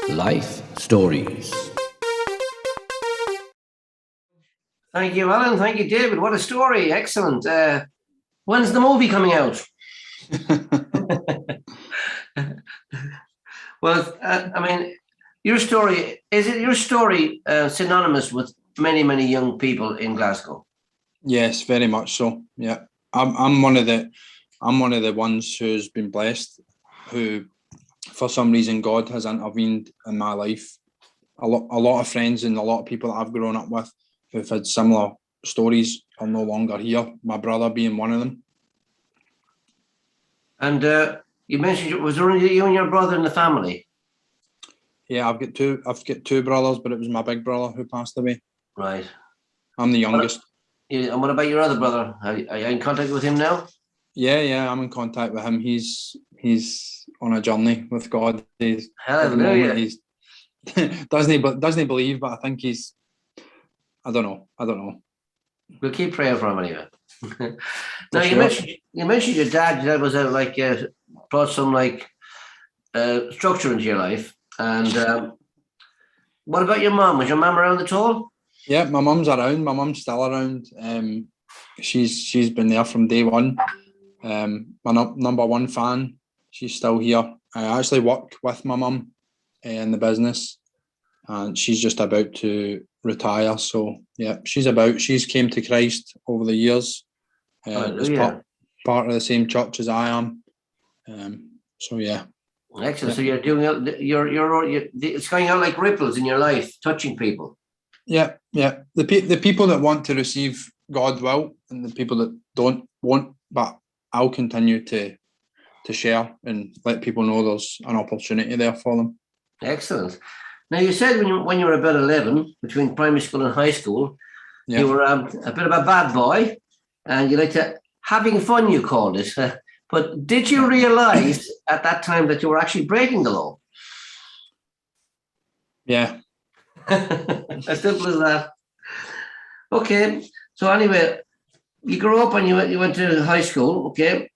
Life Stories. Thank you, Alan. Thank you, David. What a story. Excellent. When's the movie coming out? Well, I mean, your story, is it your story synonymous with many, many young people in Glasgow? Yes, very much so. Yeah, I'm one of the ones who's been blessed, who, for some reason, God has intervened in my life. A lot of friends and a lot of people that I've grown up with who've had similar stories are no longer here. My brother being one of them. And you mentioned, was there only you and your brother in the family? Yeah, I've got two brothers, but it was my big brother who passed away. Right. I'm the youngest. And what about your other brother? Are you in contact with him now? Yeah, I'm in contact with him. He's on a journey with God. Hallelujah. He's doesn't believe, but I think he's. I don't know. We'll keep praying for him anyway. Now, Sure. you mentioned your dad. That was brought some structure into your life. And what about your mum? Was your mum around at all? Yeah, my mum's around. My mum's still around. She's been there from day one. My number one fan. She's still here. I actually work with my mum in the business, and she's just about to retire. So yeah, she's came to Christ over the years. As part of the same church as I am. So yeah. Excellent. So you're doing it's going out like ripples in your life, touching people. Yeah. The people that want to receive God will, and the people that won't. But I'll continue to share and let people know there's an opportunity there for them. Excellent. Now, you said when you were about 11, between primary school and high school, you were a bit of a bad boy, and you like to having fun, you called it. But did you realise at that time that you were actually breaking the law? Yeah. As simple as that. Okay. So anyway, you grew up and you went to high school, okay?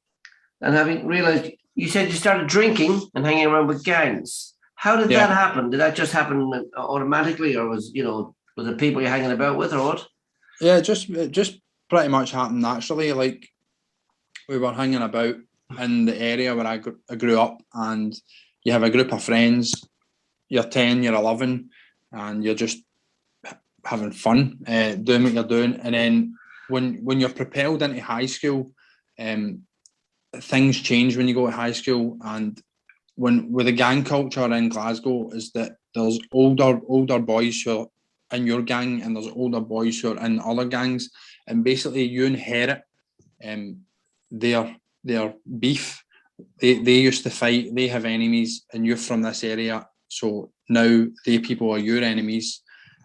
And having realised, you said you started drinking and hanging around with gangs. How did that happen? Did that just happen automatically, or was it people you're hanging about with, or what? Yeah, it just pretty much happened naturally. Like, we were hanging about in the area where I grew up, and you have a group of friends. You're 10, you're 11, and you're just having fun, doing what you're doing. And then when you're propelled into high school, things change when you go to high school. And with the gang culture in Glasgow is that there's older boys who are in your gang, and there's older boys who are in other gangs, and basically you inherit their beef. They used to fight, they have enemies, and you're from this area, so now they people are your enemies,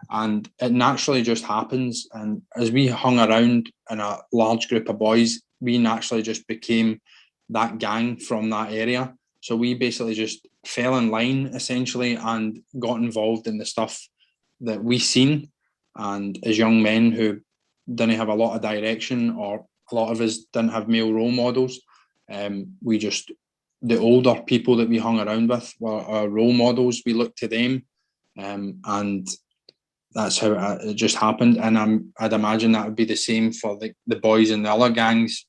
and it naturally just happens. And as we hung around in a large group of boys, we naturally just became that gang from that area. So we basically just fell in line essentially and got involved in the stuff that we seen. And as young men who didn't have a lot of direction, or a lot of us didn't have male role models, the older people that we hung around with were our role models. We looked to them, and that's how it just happened. And I'd imagine that would be the same for the boys in the other gangs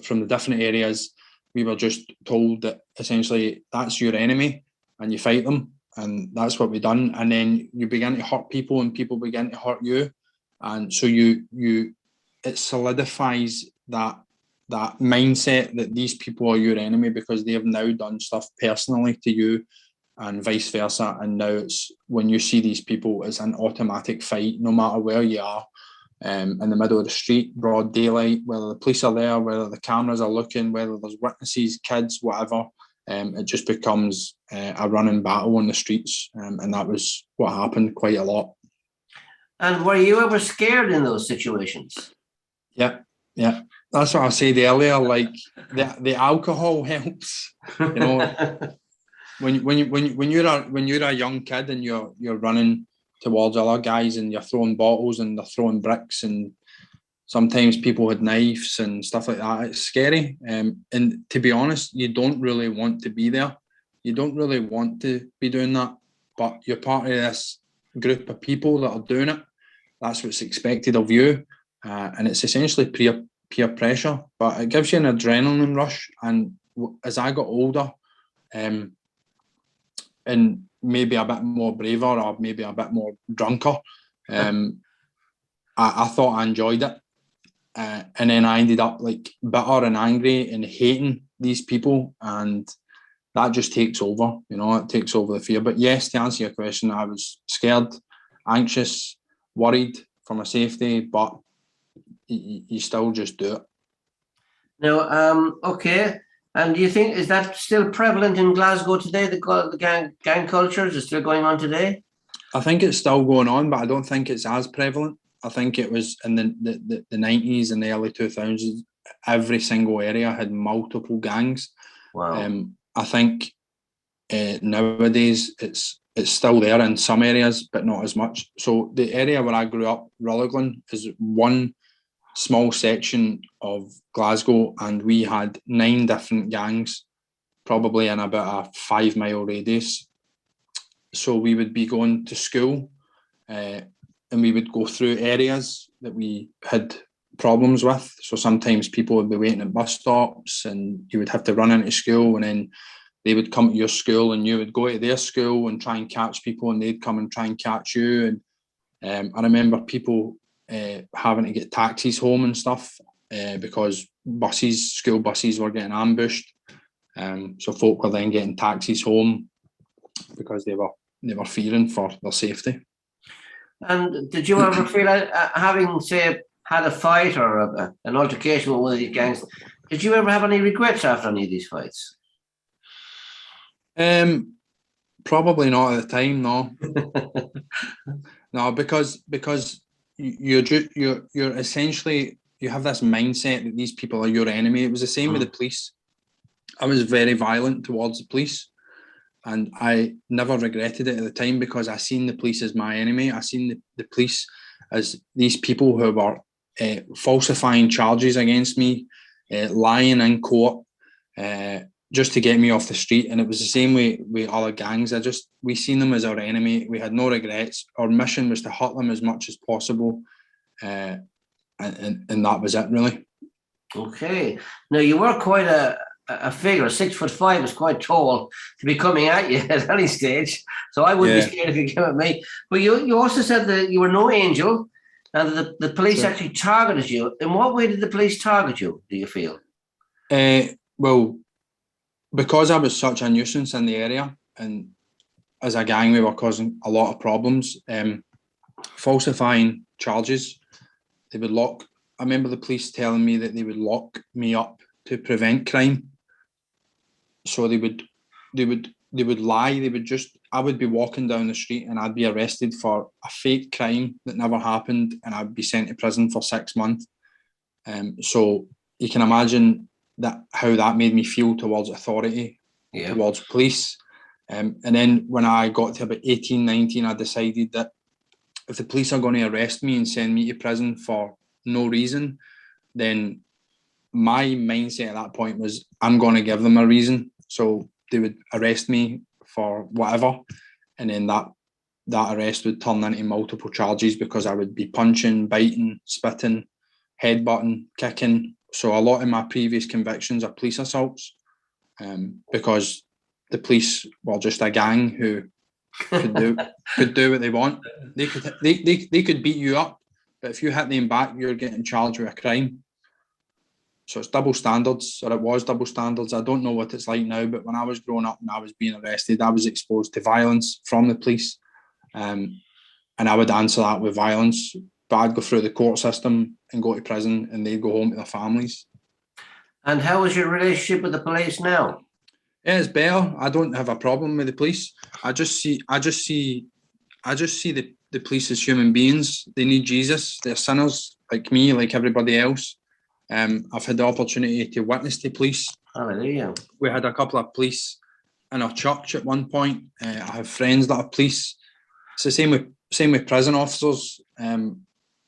from the different areas. We were just told that essentially that's your enemy and you fight them, and that's what we done. And then you begin to hurt people, and people begin to hurt you, and so it solidifies that mindset that these people are your enemy because they have now done stuff personally to you, and vice versa. And now it's, when you see these people, it's an automatic fight, no matter where you are. In the middle of the street, broad daylight, whether the police are there, whether the cameras are looking, whether there's witnesses, kids, whatever, it just becomes a running battle on the streets, and that was what happened quite a lot. And were you ever scared in those situations? Yeah. That's what I said earlier. Like, the alcohol helps, you know. when you're a young kid and you're running towards other guys, and you're throwing bottles and they're throwing bricks, and sometimes people had knives and stuff like that. It's scary. And to be honest, you don't really want to be there. You don't really want to be doing that. but you're part of this group of people that are doing it. That's what's expected of you, and it's essentially peer pressure, but it gives you an adrenaline rush. And as I got older, and maybe a bit more braver or maybe a bit more drunker, I thought I enjoyed it. And then I ended up like bitter and angry and hating these people, and that just takes over, it takes over the fear. But yes, to answer your question, I was scared, anxious, worried for my safety, but you still just do it. Now, okay. And do you think, is that still prevalent in Glasgow today, the gang culture? Is it still going on today? I think it's still going on, but I don't think it's as prevalent. I think it was in the 90s and the early 2000s, every single area had multiple gangs. Wow. I think nowadays it's still there in some areas, but not as much. So the area where I grew up, Rutherglen, is one small section of Glasgow, and we had 9 different gangs, probably in about a 5-mile radius. So we would be going to school, and we would go through areas that we had problems with. So sometimes people would be waiting at bus stops, and you would have to run into school, and then they would come to your school, and you would go to their school and try and catch people, and they'd come and try and catch you. And I remember people having to get taxis home and stuff because school buses were getting ambushed. So folk were then getting taxis home because they were fearing for their safety. And did you ever feel having, say, had a fight or an altercation with one of these gangs, did you ever have any regrets after any of these fights? Probably not at the time, no. No, because you're essentially, you have this mindset that these people are your enemy. It was the same with the police. I was very violent towards the police, and I never regretted it at the time because I seen the police as my enemy. I seen the police as these people who were falsifying charges against me, lying in court, just to get me off the street. And it was the same way with other gangs. We seen them as our enemy. We had no regrets. Our mission was to hurt them as much as possible, and that was it, really. Okay. Now, you were quite a figure. 6'5" is quite tall to be coming at you at any stage. So I wouldn't be scared if you came at me. But you also said that you were no angel, and the police actually targeted you. In what way did the police target you, do you feel? Well, because I was such a nuisance in the area, and as a gang we were causing a lot of problems, falsifying charges. They would I remember the police telling me that they would lock me up to prevent crime. So they would lie. I would be walking down the street and I'd be arrested for a fake crime that never happened, and I'd be sent to prison for 6 months. So you can imagine how that made me feel towards authority, towards police. And then when I got to about 18, 19, I decided that if the police are going to arrest me and send me to prison for no reason, then my mindset at that point was I'm going to give them a reason. So they would arrest me for whatever, and then that arrest would turn into multiple charges because I would be punching, biting, spitting, headbutting, kicking. So a lot of my previous convictions are police assaults, because the police were just a gang who could do what they want. They could beat you up, but if you hit them back, you're getting charged with a crime. So it's double standards, or it was double standards. I don't know what it's like now, but when I was growing up and I was being arrested, I was exposed to violence from the police, and I would answer that with violence. But I'd go through the court system and go to prison, and they'd go home to their families. And how is your relationship with the police now? Yeah, it's better. I don't have a problem with the police. I just see the police as human beings. They need Jesus. They're sinners like me, like everybody else. I've had the opportunity to witness the police. Hallelujah. We had a couple of police in our church at one point. I have friends that are police. It's the same with prison officers.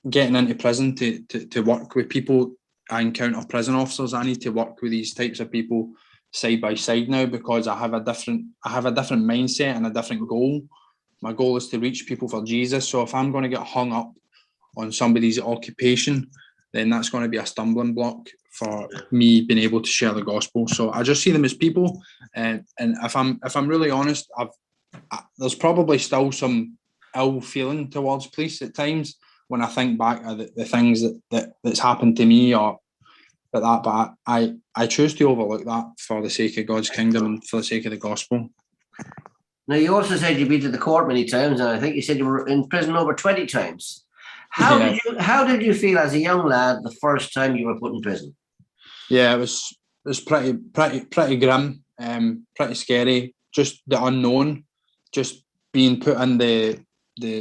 Getting into prison to work with people, I encounter prison officers. I need to work with these types of people side by side now because I have a different mindset and a different goal. My goal is to reach people for Jesus. So if I'm going to get hung up on somebody's occupation, then that's going to be a stumbling block for me being able to share the gospel. So I just see them as people, and if I'm really honest, there's probably still some ill feeling towards police at times when I think back of the things that's happened to me or like that. But I choose to overlook that for the sake of God's kingdom and for the sake of the gospel. Now, you also said you've been to the court many times, and I think you said you were in prison over 20 times. How did you feel as a young lad the first time you were put in prison? Yeah, it was pretty grim, pretty scary. Just the unknown, just being put in the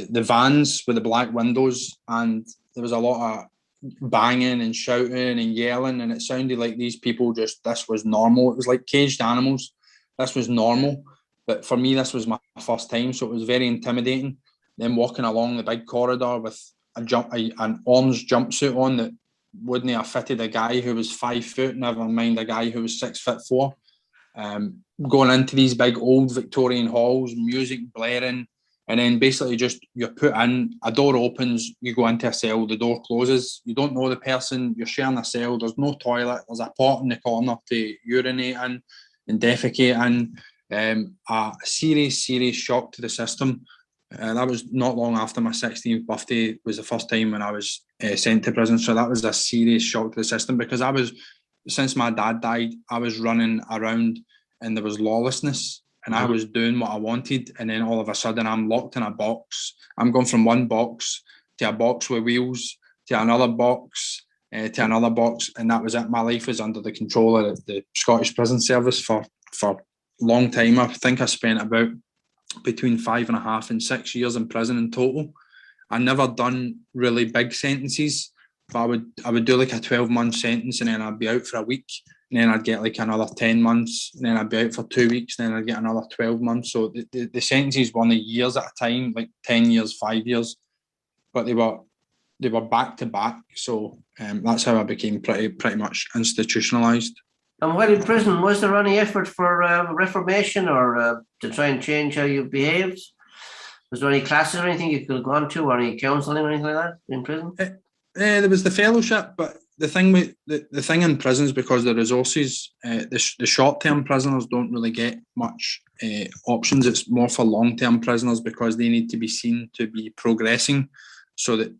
vans with the black windows, and there was a lot of banging and shouting and yelling, and it sounded like these people this was normal. It was like caged animals. This was normal. But for me, this was my first time, so it was very intimidating. Then walking along the big corridor with an orange jumpsuit on that wouldn't have fitted a guy who was 5 foot, never mind a guy who was 6'4". Going into these big old Victorian halls, music blaring, and then basically just you're put in, a door opens, you go into a cell, the door closes, you don't know the person, you're sharing a cell, there's no toilet, there's a pot in the corner to urinate in and defecate in. A serious shock to the system. That was not long after my 16th birthday was the first time when I was sent to prison. So that was a serious shock to the system because since my dad died, I was running around and there was lawlessness and I was doing what I wanted. And then all of a sudden I'm locked in a box. I'm going from one box to a box with wheels to another box to another box. And that was it. My life was under the control of the Scottish Prison Service for long time. I think I spent about between 5.5 and 6 years in prison in total. I never done really big sentences, but I would do like a 12-month sentence and then I'd be out for a week and then I'd get like another 10 months and then I'd be out for 2 weeks and then I'd get another 12 months. So the sentences were only years at a time, like 10 years, 5 years, but they were back to back. So that's how I became pretty much institutionalized. And while in prison, was there any effort for reformation or to try and change how you behaved? Was there any classes or anything you could have gone to, or any counselling or anything like that in prison? There was the fellowship, but the thing with the thing in prisons, because the resources, the short-term prisoners don't really get much options. It's more for long-term prisoners because they need to be seen to be progressing, so that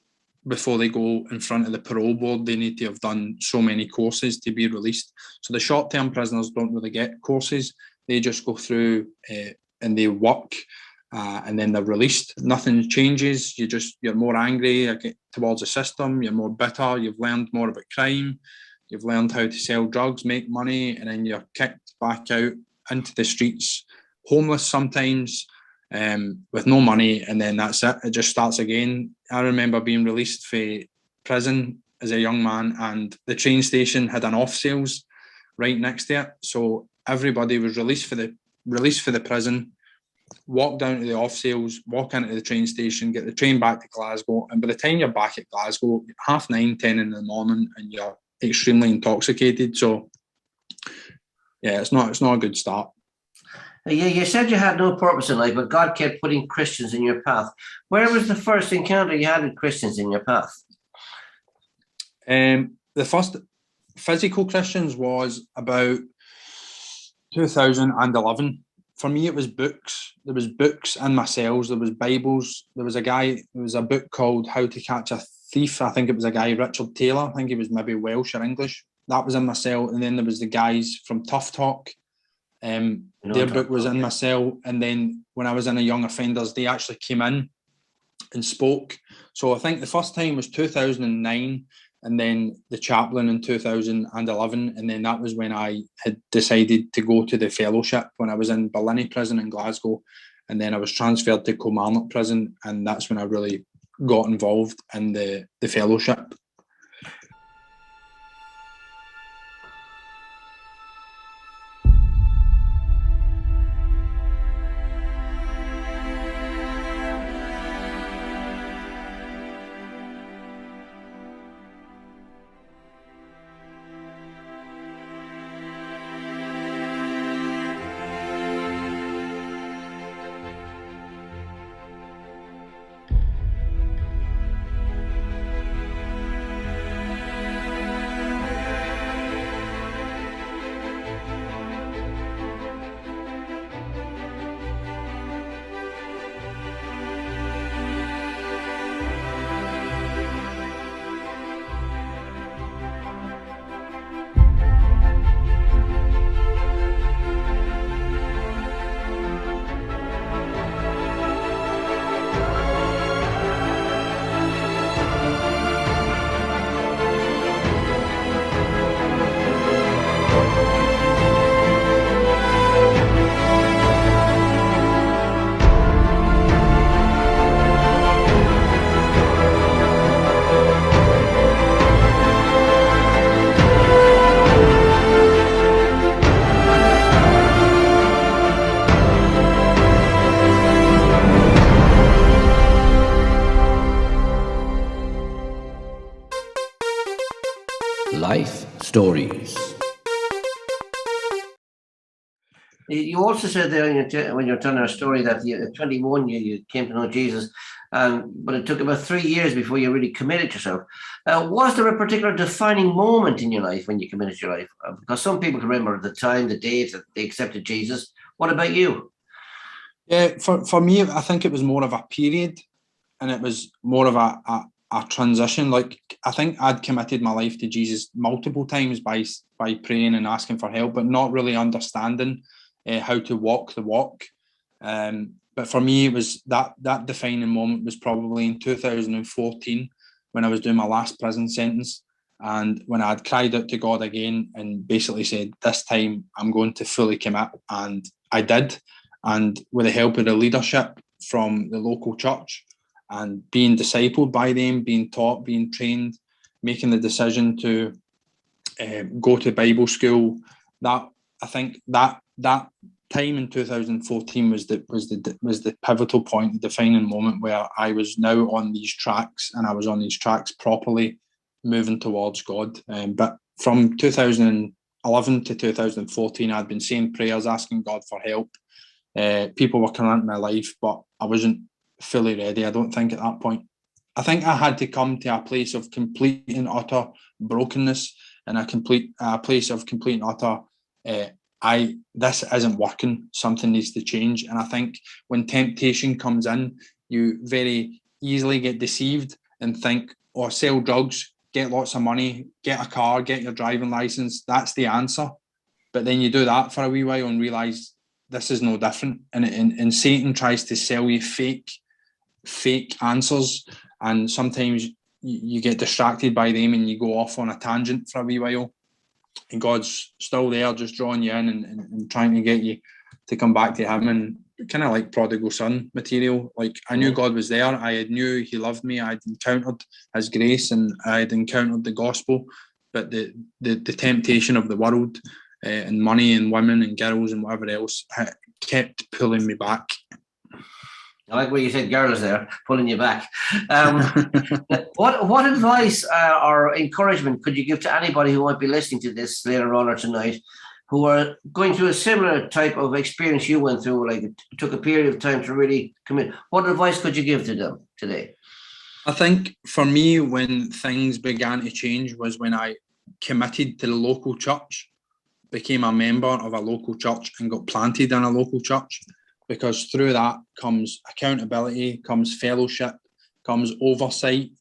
before they go in front of the parole board, they need to have done so many courses to be released. So the short-term prisoners don't really get courses. They just go through and they work and then they're released. Nothing changes. You're more angry towards the system. You're more bitter. You've learned more about crime. You've learned how to sell drugs, make money, and then you're kicked back out into the streets, homeless sometimes, with no money, and then that's it. It just starts again. I remember being released from prison as a young man, and the train station had an off sales right next to it. So everybody was released for the prison, walk down to the off sales, walk into the train station, get the train back to Glasgow, and by the time you're back at Glasgow, 9:30, 10 in the morning, and you're extremely intoxicated. So yeah, it's not a good start. You said you had no purpose in life, but God kept putting Christians in your path. Where was the first encounter you had with Christians in your path? The first physical Christians was about 2011. For me, it was books. There was books in my cells. There was Bibles. There was a book called How to Catch a Thief. I think it was a guy, Richard Taylor. I think he was maybe Welsh or English. That was in my cell. And then there was the guys from Tough Talk. Their book was in my cell. And then when I was in a young offenders, they actually came in and spoke. So I think the first time was 2009, and then the chaplain in 2011. And then that was when I had decided to go to the fellowship when I was in Berlin prison in Glasgow. And then I was transferred to Kilmarnock prison. And that's when I really got involved in the fellowship. Stories. You also said there when you were telling our story that at 21 you came to know Jesus, but it took about 3 years before you really committed yourself. Was there a particular defining moment in your life when you committed your life? Because some people can remember the time, the date that they accepted Jesus. What about you? Yeah, for me, I think it was more of a period, and it was more of a transition. Like, I think I'd committed my life to Jesus multiple times by praying and asking for help, but not really understanding how to walk the walk. But for me, it was that defining moment was probably in 2014 when I was doing my last prison sentence, and when I had cried out to God again and basically said, "This time I'm going to fully commit," and I did. And with the help of the leadership from the local church and being discipled by them, being taught, being trained, making the decision to go to Bible school, that I think that time in 2014 was the pivotal point, the defining moment where I was now on these tracks, and I was on these tracks properly moving towards God. But from 2011 to 2014, I'd been saying prayers, asking God for help. People were coming into my life, but I wasn't fully ready, I don't think, at that point. I think I had to come to a place of complete and utter brokenness, and a place of complete and utter this isn't working, something needs to change. And I think when temptation comes in, you very easily get deceived and think, oh, sell drugs, get lots of money, get a car, get your driving license, that's the answer. But then you do that for a wee while and realise this is no different. And Satan tries to sell you fake answers, and sometimes you get distracted by them and you go off on a tangent for a wee while, and God's still there just drawing you in and trying to get you to come back to him, and kind of like prodigal son material. Like, I knew God was there, I knew he loved me, I'd encountered his grace and I'd encountered the gospel, but the temptation of the world and money and women and girls and whatever else kept pulling me back. I like what you said, girls there, pulling you back. What advice or encouragement could you give to anybody who might be listening to this later on or tonight, who are going through a similar type of experience you went through, like it took a period of time to really commit? What advice could you give to them today? I think for me, when things began to change was when I committed to the local church, became a member of a local church and got planted in a local church, because through that comes accountability, comes fellowship, comes oversight,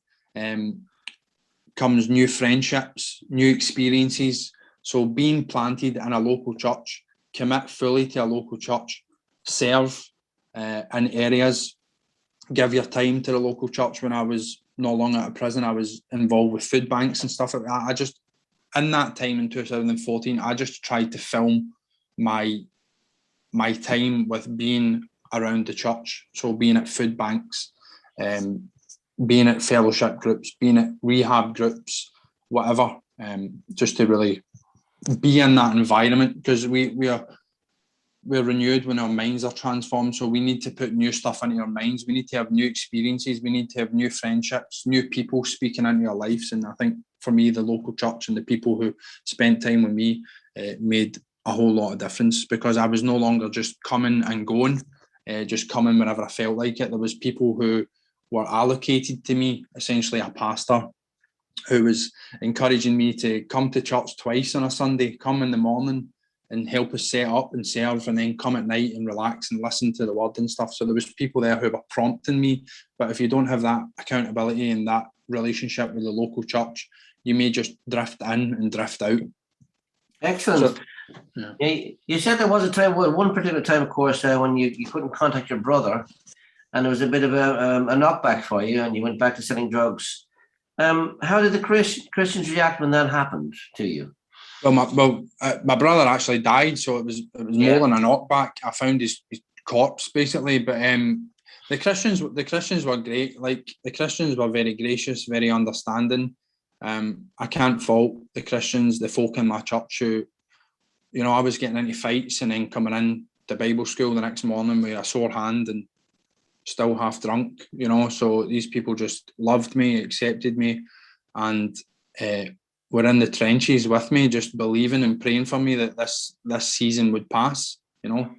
comes new friendships, new experiences. So being planted in a local church, commit fully to a local church, serve in areas, give your time to the local church. When I was no longer at a prison, I was involved with food banks and stuff like that. In that time in 2014, I just tried to film my time with being around the church. So being at food banks, being at fellowship groups, being at rehab groups, whatever, just to really be in that environment, because we're renewed when our minds are transformed. So we need to put new stuff into our minds. We need to have new experiences. We need to have new friendships, new people speaking into our lives. And I think for me, the local church and the people who spent time with me made a whole lot of difference, because I was no longer just coming and going, just coming whenever I felt like it. There was people who were allocated to me, essentially a pastor, who was encouraging me to come to church twice on a Sunday, come in the morning and help us set up and serve, and then come at night and relax and listen to the word and stuff. So there was people there who were prompting me. But if you don't have that accountability and that relationship with the local church, you may just drift in and drift out. Excellent. So, yeah. You said there was a time, one particular time, of course, when you couldn't contact your brother, and there was a bit of a knockback for you, and you went back to selling drugs. How did the Christians react when that happened to you? Well, my brother actually died, so it was more than a knockback. I found his corpse basically, but the Christians were great. Like, the Christians were very gracious, very understanding. I can't fault the Christians, the folk in my church who, I was getting into fights and then coming in to Bible school the next morning with a sore hand and still half drunk, so these people just loved me, accepted me, and were in the trenches with me, just believing and praying for me that this season would pass, you know.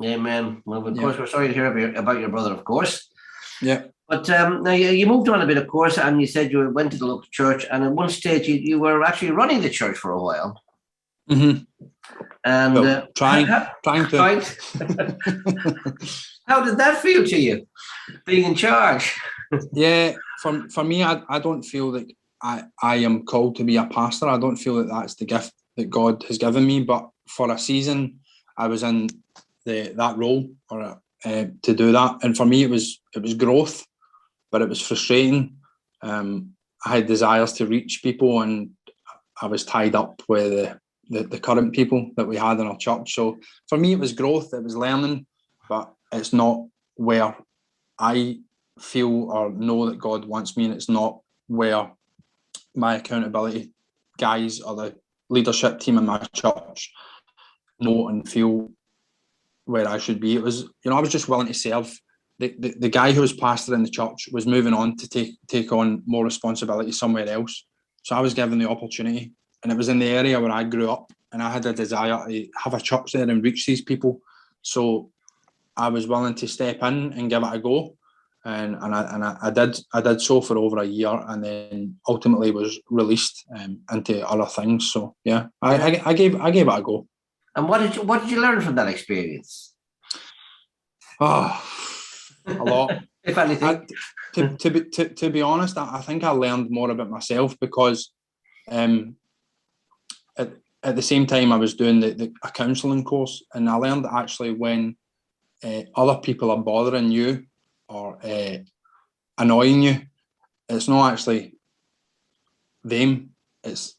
Amen. Well, of Yeah. course, we're sorry to hear about your brother, of course. Yeah. But now you moved on a bit, of course, and you said you went to the local church, and at one stage you were actually running the church for a while. Mm-hmm. And Well, trying to. right. How did that feel to you, being in charge? Yeah, for me, I don't feel that I am called to be a pastor. I don't feel that that's the gift that God has given me. But for a season, I was in that role to do that, and for me, it was growth, but it was frustrating. I had desires to reach people, and I was tied up with the current people that we had in our church. So for me, it was growth, it was learning, but it's not where I feel or know that God wants me, and it's not where my accountability guys or the leadership team in my church know and feel where I should be. It was, I was just willing to serve. The guy who was pastor in the church was moving on to take on more responsibility somewhere else. So I was given the opportunity, and it was in the area where I grew up, and I had a desire to have a church there and reach these people. So I was willing to step in and give it a go. And I did so for over a year, and then ultimately was released into other things. So yeah, I gave it a go. And what did you learn from that experience? Oh, a lot. If anything. To be honest, I think I learned more about myself because at the same time I was doing a counselling course, and I learned that actually when other people are bothering you or annoying you, it's not actually them, it's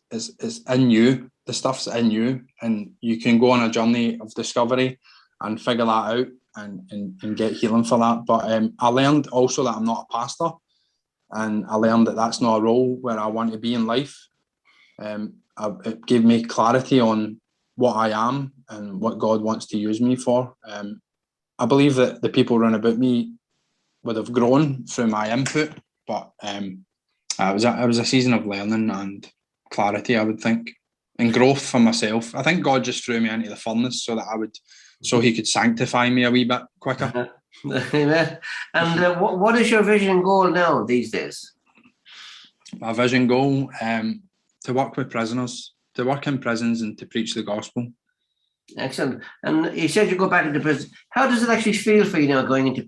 in you. The stuff's in you, and you can go on a journey of discovery and figure that out and get healing for that. But I learned also that I'm not a pastor, and I learned that that's not a role where I want to be in life. It gave me clarity on what I am and what God wants to use me for. I believe that the people around about me would have grown through my input, but it was a season of learning and clarity, I would think, and growth for myself. I think God just threw me into the furnace so He could sanctify me a wee bit quicker. Amen. And what is your vision and goal now these days? My vision goal, to work with prisoners, to work in prisons and to preach the gospel. Excellent. And you said you go back into prison. How does it actually feel for you now going into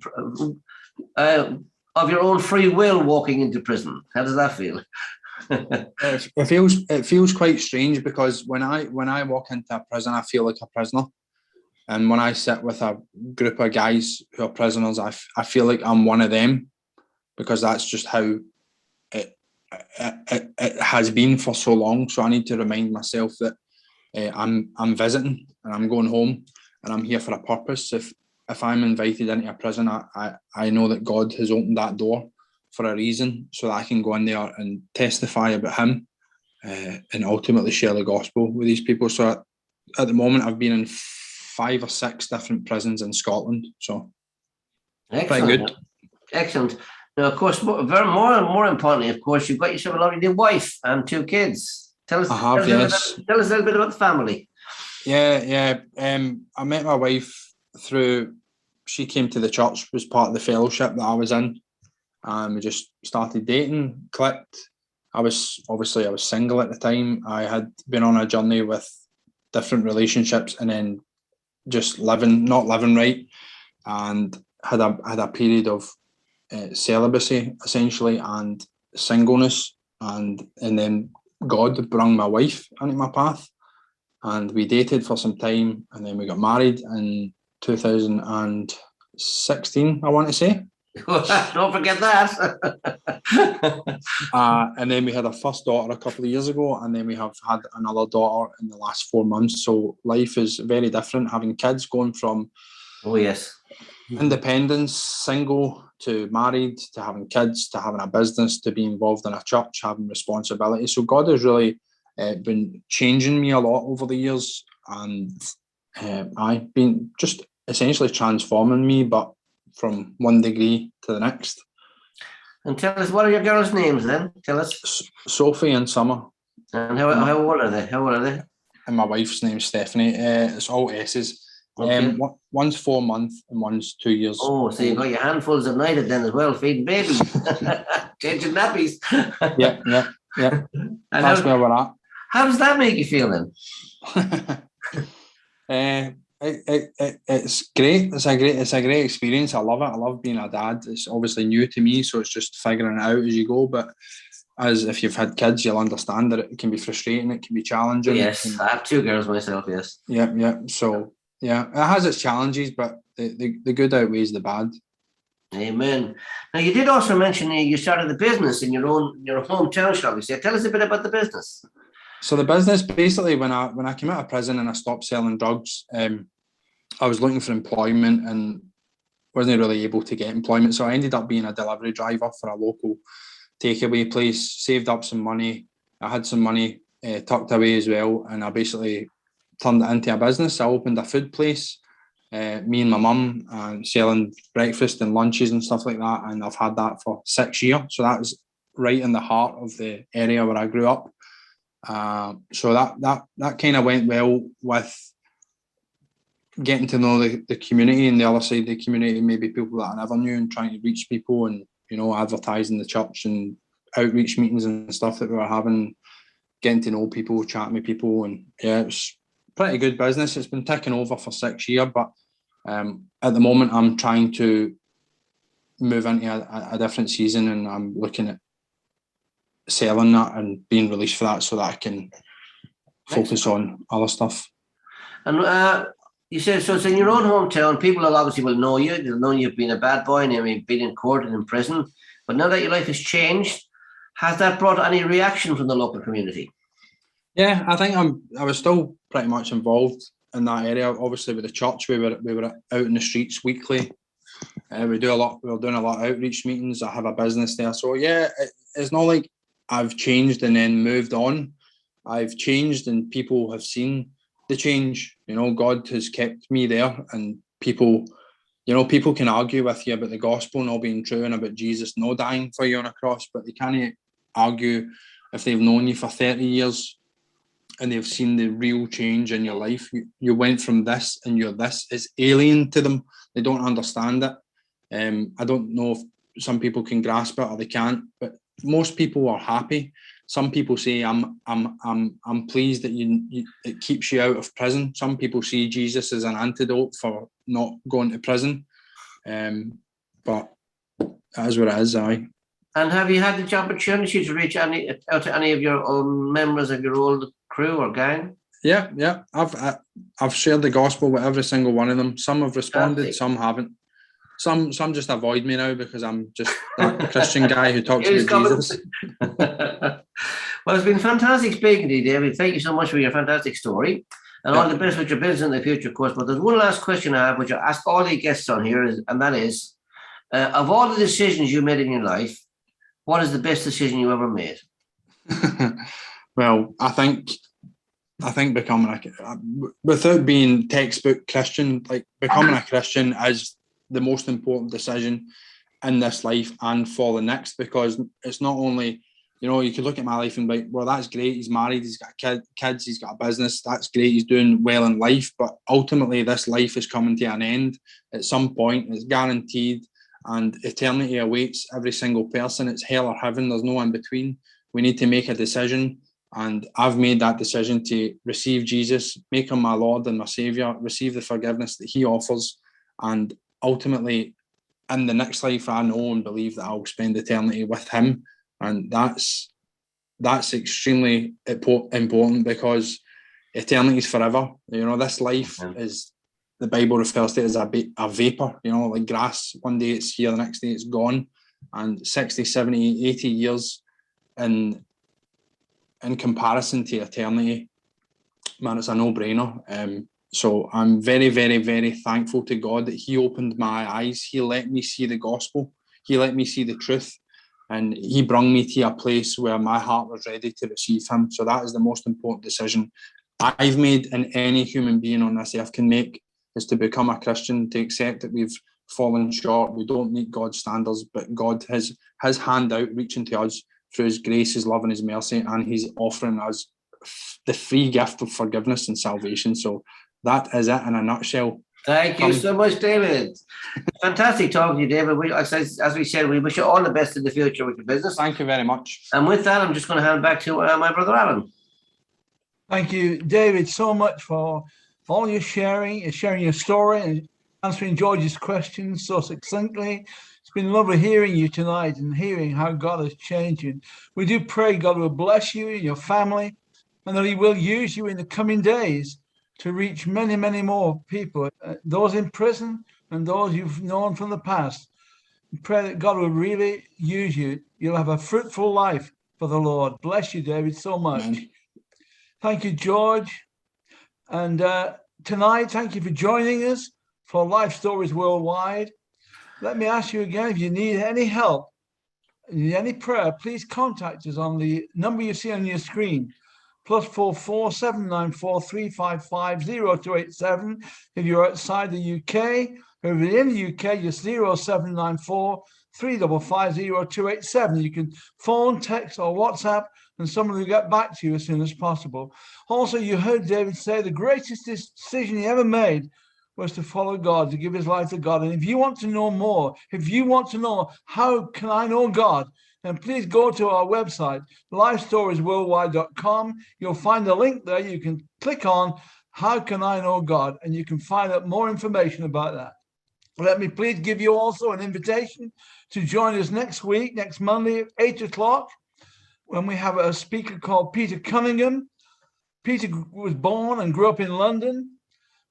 of your own free will walking into prison? How does that feel? It feels quite strange, because when I walk into a prison, I feel like a prisoner, and when I sit with a group of guys who are prisoners, I feel like I'm one of them, because that's just how it has been for so long. So I need to remind myself that I'm visiting and I'm going home, and I'm here for a purpose. If I'm invited into a prison, I know that God has opened that door for a reason, so that I can go in there and testify about Him and ultimately share the gospel with these people. So at the moment, I've been in 5 or 6 different prisons in Scotland. So Excellent. pretty good. Excellent. Now, of course, more and more importantly, of course, you've got yourself a lovely new wife and 2 kids. Tell us a little bit about the family. Yeah. I met my wife through. She came to the church, was part of the fellowship that I was in, and we just started dating, clicked. I was single at the time. I had been on a journey with different relationships, and then just not living right, and had a period of celibacy essentially and singleness, and then God brought my wife into my path, and we dated for some time, and then we got married in 2016, I want to say. Don't forget that. And then we had our first daughter a couple of years ago, and then we have had another daughter in the last 4 months. So life is very different, having kids, going from independence, single, to married, to having kids, to having a business, to be involved in a church, having responsibility. So God has really been changing me a lot over the years, and I've been just essentially transforming me, but from one degree to the next. And tell us, what are your girls' names then? Tell us. Sophie and Summer. And how old are they? How old are they? And my wife's name's Stephanie. It's all S's. Okay. One's 4 months and one's 2 years. Oh, so you've got your handfuls of nighted then as well, feeding babies, changing nappies. Yeah. And That's where we're at. how does that make you feel then? It's great. It's a great experience. I love it. I love being a dad. It's obviously new to me, so it's just figuring it out as you go. But as if you've had kids, you'll understand that it can be frustrating. It can be challenging. Yes, I have 2 girls myself. Yes. Yeah. So yeah, it has its challenges, but the good outweighs the bad. Amen. Now you did also mention you started the business in your hometown, shall we say? Tell us a bit about the business. So the business, basically, when I came out of prison and I stopped selling drugs, I was looking for employment and wasn't really able to get employment. So I ended up being a delivery driver for a local takeaway place, saved up some money. I had some money tucked away as well, and I basically turned it into a business. I opened a food place, me and my mum, selling breakfast and lunches and stuff like that, and I've had that for 6 years. So that was right in the heart of the area where I grew up. So that kind of went well with getting to know the community, and the other side of the community, maybe people that I never knew, and trying to reach people and, advertising the church and outreach meetings and stuff that we were having, getting to know people, chatting with people. And yeah, it's pretty good business. It's been ticking over for 6 years, but at the moment I'm trying to move into a different season, and I'm looking at selling that and being released for that so that I can focus on other stuff. And you said, so it's in your own hometown, people will know you. They'll know you've been a bad boy and you've been in court and in prison. But now that your life has changed, has that brought any reaction from the local community? Yeah, I think I was still pretty much involved in that area. Obviously, with the church, we were out in the streets weekly. We were doing a lot of outreach meetings. I have a business there, so yeah, it's not like I've changed and then moved on. I've changed, and people have seen the change. God has kept me there, and people can argue with you about the gospel not being true and about Jesus not dying for you on a cross, but they can't argue if they've known you for 30 years and they've seen the real change in your life. You went from this and you're this. It's alien to them. They don't understand it. I don't know if some people can grasp it or they can't, but most people are happy. Some people say, I'm pleased that it keeps you out of prison. Some people see Jesus as an antidote for not going to prison. But that is what it is, aye. And have you had the opportunity to reach out to any of your own members of your old crew or gang? Yeah. I've shared the gospel with every single one of them. Some have responded, some haven't. Some just avoid me now because I'm just that Christian guy who talks about Jesus. Well, it's been fantastic speaking to you, David. Thank you so much for your fantastic story. And all the best with your business in the future, of course. But there's one last question I have, which I ask all the guests on here, and that is, of all the decisions you made in your life, what is the best decision you ever made? Well, I think becoming without being textbook Christian, like becoming a Christian is the most important decision in this life and for the next, because it's not only, you could look at my life and be like, well, that's great. He's married. He's got kids. He's got a business. That's great. He's doing well in life. But ultimately, this life is coming to an end at some point. It's guaranteed. And eternity awaits every single person. It's hell or heaven. There's no in between. We need to make a decision. And I've made that decision to receive Jesus, make him my Lord and my Saviour, receive the forgiveness that he offers. And ultimately, in the next life, I know and believe that I'll spend eternity with him. And that's extremely important, because eternity is forever. This life is, the Bible refers to it as a vapor, like grass. One day it's here, the next day it's gone. And 60, 70, 80 years in comparison to eternity, man, it's a no-brainer. So I'm very, very, very thankful to God that he opened my eyes. He let me see the gospel. He let me see the truth. And he brought me to a place where my heart was ready to receive him. So that is the most important decision I've made, and any human being on this earth can make, is to become a Christian, to accept that we've fallen short. We don't meet God's standards, but God has his hand out, reaching to us through his grace, his love and his mercy, and he's offering us the free gift of forgiveness and salvation. So that is it in a nutshell. Thank you so much, David. Fantastic talking to you, David. As we said, we wish you all the best in the future with your business. Thank you very much. And with that, I'm just going to hand back to my brother Alan. Thank you, David, so much for all your sharing your story and answering George's questions so succinctly. It's been lovely hearing you tonight and hearing how God has changed you. We do pray God will bless you and your family, and that he will use you in the coming days to reach many, many more people, those in prison and those you've known from the past. We pray that God will really use you. You'll have a fruitful life for the Lord. Bless you, David, so much. Amen. Thank you, George. And tonight, thank you for joining us for Life Stories Worldwide. Let me ask you again, if you need any help, need any prayer, please contact us on the number you see on your screen. +44 794 355 0287 if you're outside the UK. If you're in the UK, you're 0794 355 0287. You can phone, text, or WhatsApp, and someone will get back to you as soon as possible. Also, you heard David say the greatest decision he ever made was to follow God, to give his life to God. And if you want to know more, if you want to know how can I know God, then please go to our website, lifestoriesworldwide.com. You'll find a link there. You can click on How Can I Know God? And you can find out more information about that. Let me please give you also an invitation to join us next week, next Monday at 8 o'clock, when we have a speaker called Peter Cunningham. Peter was born and grew up in London,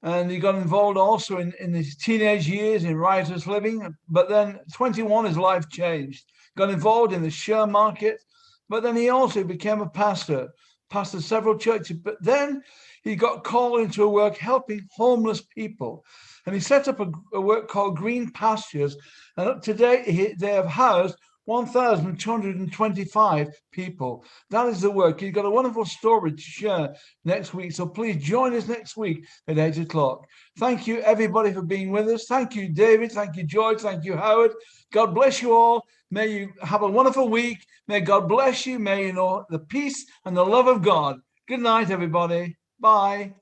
and he got involved also in his teenage years in riotous living. But then 21, his life changed. Got involved in the share market, but then he also became a pastor, pastored several churches. But then he got called into a work helping homeless people. And he set up a work called Green Pastures. And up to date, they have housed 1,225 people. That is the work. He's got a wonderful story to share next week. So please join us next week at 8 o'clock. Thank you, everybody, for being with us. Thank you, David. Thank you, George. Thank you, Howard. God bless you all. May you have a wonderful week. May God bless you. May you know the peace and the love of God. Good night, everybody. Bye.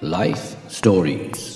Life Stories.